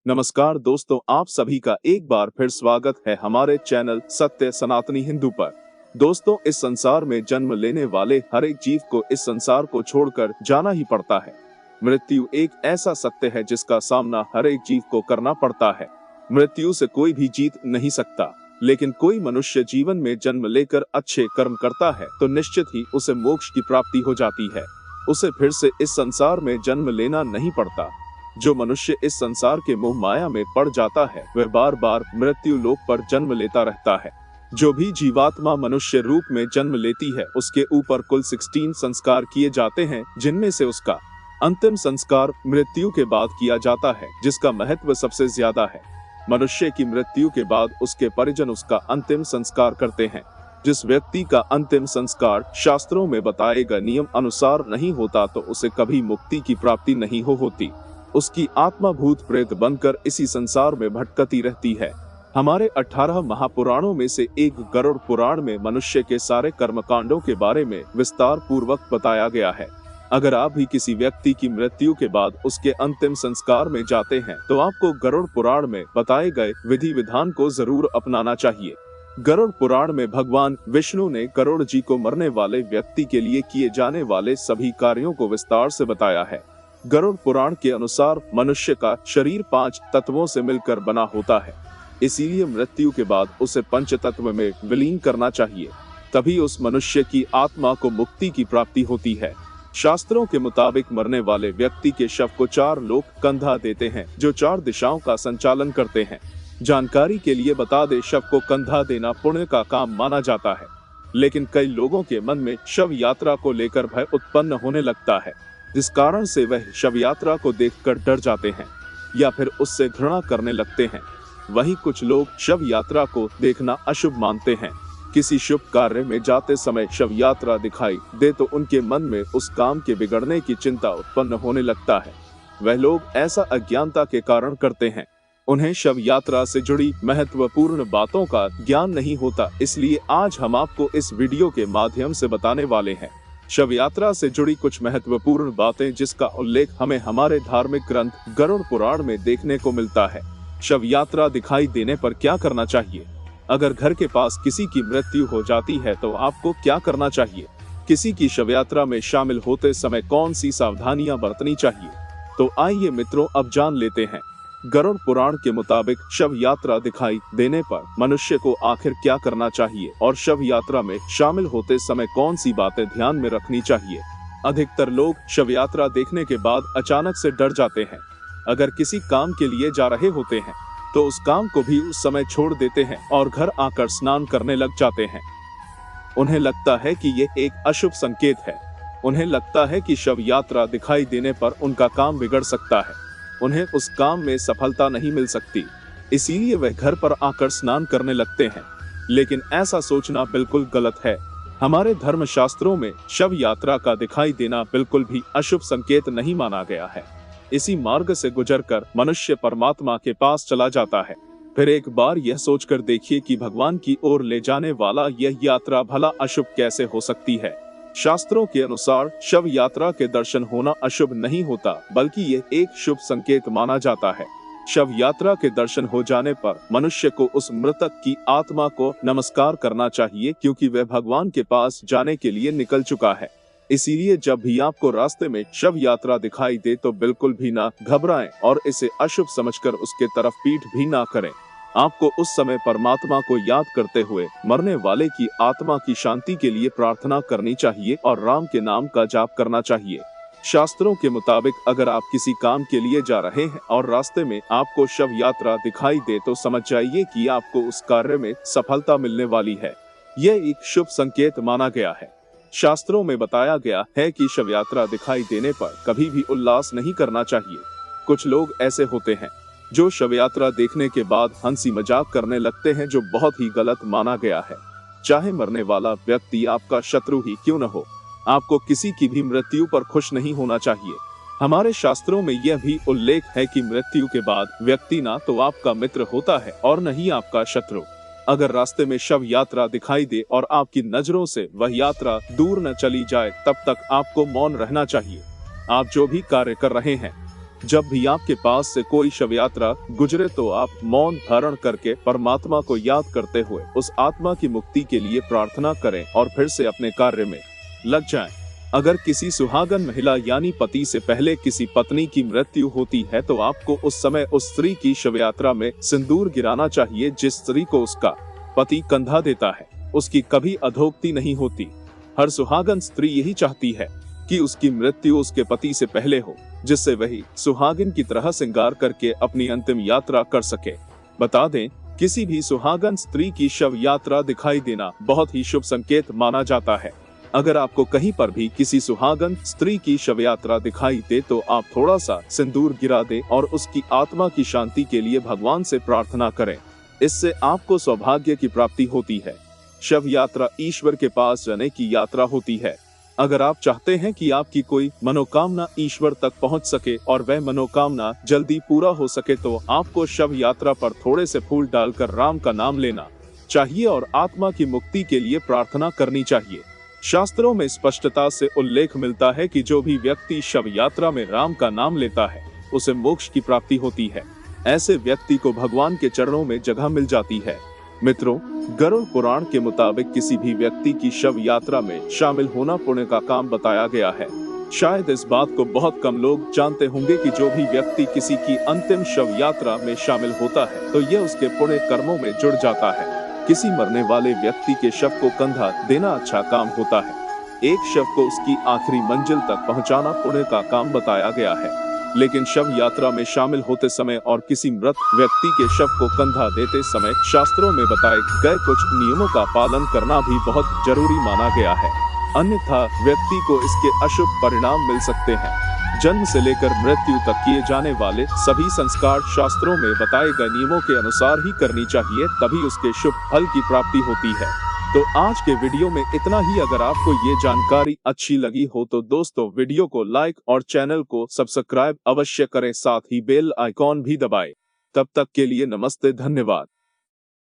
नमस्कार दोस्तों, आप सभी का एक बार फिर स्वागत है हमारे चैनल सत्य सनातनी हिंदू पर। दोस्तों, इस संसार में जन्म लेने वाले हर एक जीव को इस संसार को छोड़कर जाना ही पड़ता है। मृत्यु एक ऐसा सत्य है जिसका सामना हर एक जीव को करना पड़ता है। मृत्यु से कोई भी जीत नहीं सकता, लेकिन कोई मनुष्य जीवन में जन्म लेकर अच्छे कर्म करता है तो निश्चित ही उसे मोक्ष की प्राप्ति हो जाती है। उसे फिर से इस संसार में जन्म लेना नहीं पड़ता। जो मनुष्य इस संसार के मोह माया में पड़ जाता है वह बार बार मृत्यु लोक पर जन्म लेता रहता है। जो भी जीवात्मा मनुष्य रूप में जन्म लेती है उसके ऊपर कुल 16 संस्कार किए जाते हैं, जिनमें से उसका अंतिम संस्कार मृत्यु के बाद किया जाता है, जिसका महत्व सबसे ज्यादा है। मनुष्य की मृत्यु के बाद उसके परिजन उसका अंतिम संस्कार करते हैं। जिस व्यक्ति का अंतिम संस्कार शास्त्रों में बताए गए नियम अनुसार नहीं होता तो उसे कभी मुक्ति की प्राप्ति नहीं होती। उसकी आत्मा भूत प्रेत बनकर इसी संसार में भटकती रहती है। हमारे 18 महापुराणों में से एक गरुड़ पुराण में मनुष्य के सारे कर्मकांडों के बारे में विस्तार पूर्वक बताया गया है। अगर आप भी किसी व्यक्ति की मृत्यु के बाद उसके अंतिम संस्कार में जाते हैं तो आपको गरुड़ पुराण में बताए गए विधि विधान को जरूर अपनाना चाहिए। गरुड़ पुराण में भगवान विष्णु ने गरुड़ जी को मरने वाले व्यक्ति के लिए किए जाने वाले सभी कार्यों को विस्तार से बताया है। गरुड़ पुराण के अनुसार मनुष्य का शरीर 5 तत्वों से मिलकर बना होता है, इसीलिए मृत्यु के बाद उसे पंच तत्व में विलीन करना चाहिए, तभी उस मनुष्य की आत्मा को मुक्ति की प्राप्ति होती है। शास्त्रों के मुताबिक मरने वाले व्यक्ति के शव को 4 लोक कंधा देते हैं, जो 4 दिशाओं का संचालन करते हैं। जानकारी के लिए बता दे, शव को कंधा देना पुण्य का काम माना जाता है, लेकिन कई लोगों के मन में शव यात्रा को लेकर भय उत्पन्न होने लगता है, जिस कारण से वह शव यात्रा को देखकर डर जाते हैं या फिर उससे घृणा करने लगते हैं। वहीं कुछ लोग शव यात्रा को देखना अशुभ मानते हैं। किसी शुभ कार्य में जाते समय शव यात्रा दिखाई दे तो उनके मन में उस काम के बिगड़ने की चिंता उत्पन्न होने लगता है। वह लोग ऐसा अज्ञानता के कारण करते हैं। उन्हें शव यात्रा से जुड़ी महत्वपूर्ण बातों का ज्ञान नहीं होता, इसलिए आज हम आपको इस वीडियो के माध्यम से बताने वाले हैं शव यात्रा से जुड़ी कुछ महत्वपूर्ण बातें, जिसका उल्लेख हमें हमारे धार्मिक ग्रंथ गरुड़ पुराण में देखने को मिलता है। शव यात्रा दिखाई देने पर क्या करना चाहिए? अगर घर के पास किसी की मृत्यु हो जाती है तो आपको क्या करना चाहिए? किसी की शव यात्रा में शामिल होते समय कौन सी सावधानियां बरतनी चाहिए? तो आइए मित्रों, अब जान लेते हैं। गरुड़ पुराण के मुताबिक शव यात्रा दिखाई देने पर मनुष्य को आखिर क्या करना चाहिए और शव यात्रा में शामिल होते समय कौन सी बातें ध्यान में रखनी चाहिए। अधिकतर लोग शव यात्रा देखने के बाद अचानक से डर जाते हैं। अगर किसी काम के लिए जा रहे होते हैं तो उस काम को भी उस समय छोड़ देते हैं और घर आकर स्नान करने लग जाते हैं। उन्हें लगता है कि ये एक अशुभ संकेत है। उन्हें लगता है कि शव यात्रा दिखाई देने पर उनका काम बिगड़ सकता है, उन्हें उस काम में सफलता नहीं मिल सकती, इसीलिए वह घर पर आकर स्नान करने लगते हैं। लेकिन ऐसा सोचना बिल्कुल गलत है। हमारे धर्म शास्त्रों में शव यात्रा का दिखाई देना बिल्कुल भी अशुभ संकेत नहीं माना गया है। इसी मार्ग से गुजरकर मनुष्य परमात्मा के पास चला जाता है। फिर एक बार यह सोचकर देखिए कि भगवान की ओर ले जाने वाला यह यात्रा भला अशुभ कैसे हो सकती है। शास्त्रों के अनुसार शव यात्रा के दर्शन होना अशुभ नहीं होता, बल्कि यह एक शुभ संकेत माना जाता है। शव यात्रा के दर्शन हो जाने पर मनुष्य को उस मृतक की आत्मा को नमस्कार करना चाहिए, क्योंकि वह भगवान के पास जाने के लिए निकल चुका है। इसीलिए जब भी आपको रास्ते में शव यात्रा दिखाई दे तो बिल्कुल भी ना घबराएं और इसे अशुभ समझकर उसके तरफ पीठ भी ना करें। आपको उस समय परमात्मा को याद करते हुए मरने वाले की आत्मा की शांति के लिए प्रार्थना करनी चाहिए और राम के नाम का जाप करना चाहिए। शास्त्रों के मुताबिक अगर आप किसी काम के लिए जा रहे हैं और रास्ते में आपको शव यात्रा दिखाई दे तो समझ जाइए कि आपको उस कार्य में सफलता मिलने वाली है। यह एक शुभ संकेत माना गया है। शास्त्रों में बताया गया है कि शव यात्रा दिखाई देने पर कभी भी उल्लास नहीं करना चाहिए। कुछ लोग ऐसे होते हैं जो शव यात्रा देखने के बाद हंसी मजाक करने लगते हैं, जो बहुत ही गलत माना गया है। चाहे मरने वाला व्यक्ति आपका शत्रु ही क्यों न हो, आपको किसी की भी मृत्यु पर खुश नहीं होना चाहिए। हमारे शास्त्रों में यह भी उल्लेख है कि मृत्यु के बाद व्यक्ति ना तो आपका मित्र होता है और न ही आपका शत्रु। अगर रास्ते में शव यात्रा दिखाई दे और आपकी नजरों से वह यात्रा दूर न चली जाए, तब तक आपको मौन रहना चाहिए। आप जो भी कार्य कर रहे हैं जब भी आपके पास से कोई शव यात्रा गुजरे तो आप मौन धारण करके परमात्मा को याद करते हुए उस आत्मा की मुक्ति के लिए प्रार्थना करें और फिर से अपने कार्य में लग जाएं। अगर किसी सुहागन महिला यानी पति से पहले किसी पत्नी की मृत्यु होती है तो आपको उस समय उस स्त्री की शव यात्रा में सिंदूर गिराना चाहिए। जिस स्त्री को उसका पति कंधा देता है उसकी कभी अधोक्ति नहीं होती। हर सुहागन स्त्री यही चाहती है कि उसकी मृत्यु उसके पति से पहले हो, जिससे वही सुहागिन की तरह श्रृंगार करके अपनी अंतिम यात्रा कर सके। बता दें, किसी भी सुहागन स्त्री की शव यात्रा दिखाई देना बहुत ही शुभ संकेत माना जाता है। अगर आपको कहीं पर भी किसी सुहागन स्त्री की शव यात्रा दिखाई दे तो आप थोड़ा सा सिंदूर गिरा दें और उसकी आत्मा की शांति के लिए भगवान से प्रार्थना करें। इससे आपको सौभाग्य की प्राप्ति होती है। शव यात्रा ईश्वर के पास जाने की यात्रा होती है। अगर आप चाहते हैं कि आपकी कोई मनोकामना ईश्वर तक पहुंच सके और वह मनोकामना जल्दी पूरा हो सके तो आपको शव यात्रा पर थोड़े से फूल डालकर राम का नाम लेना चाहिए और आत्मा की मुक्ति के लिए प्रार्थना करनी चाहिए। शास्त्रों में स्पष्टता से उल्लेख मिलता है कि जो भी व्यक्ति शव यात्रा में राम का नाम लेता है उसे मोक्ष की प्राप्ति होती है। ऐसे व्यक्ति को भगवान के चरणों में जगह मिल जाती है। मित्रों, गरुड़ पुराण के मुताबिक किसी भी व्यक्ति की शव यात्रा में शामिल होना पुण्य का काम बताया गया है। शायद इस बात को बहुत कम लोग जानते होंगे कि जो भी व्यक्ति किसी की अंतिम शव यात्रा में शामिल होता है तो यह उसके पुण्य कर्मों में जुड़ जाता है। किसी मरने वाले व्यक्ति के शव को कंधा देना अच्छा काम होता है। एक शव को उसकी आखिरी मंजिल तक पहुंचाना पुण्य का काम बताया गया है। लेकिन शव यात्रा में शामिल होते समय और किसी मृत व्यक्ति के शव को कंधा देते समय शास्त्रों में बताए गए कुछ नियमों का पालन करना भी बहुत जरूरी माना गया है, अन्यथा व्यक्ति को इसके अशुभ परिणाम मिल सकते हैं। जन्म से लेकर मृत्यु तक किए जाने वाले सभी संस्कार शास्त्रों में बताए गए नियमों के अनुसार ही करनी चाहिए, तभी उसके शुभ फल की प्राप्ति होती है। तो आज के वीडियो में इतना ही। अगर आपको ये जानकारी अच्छी लगी हो तो दोस्तों वीडियो को लाइक और चैनल को सब्सक्राइब अवश्य करें, साथ ही बेल आइकॉन भी दबाएं। तब तक के लिए नमस्ते, धन्यवाद।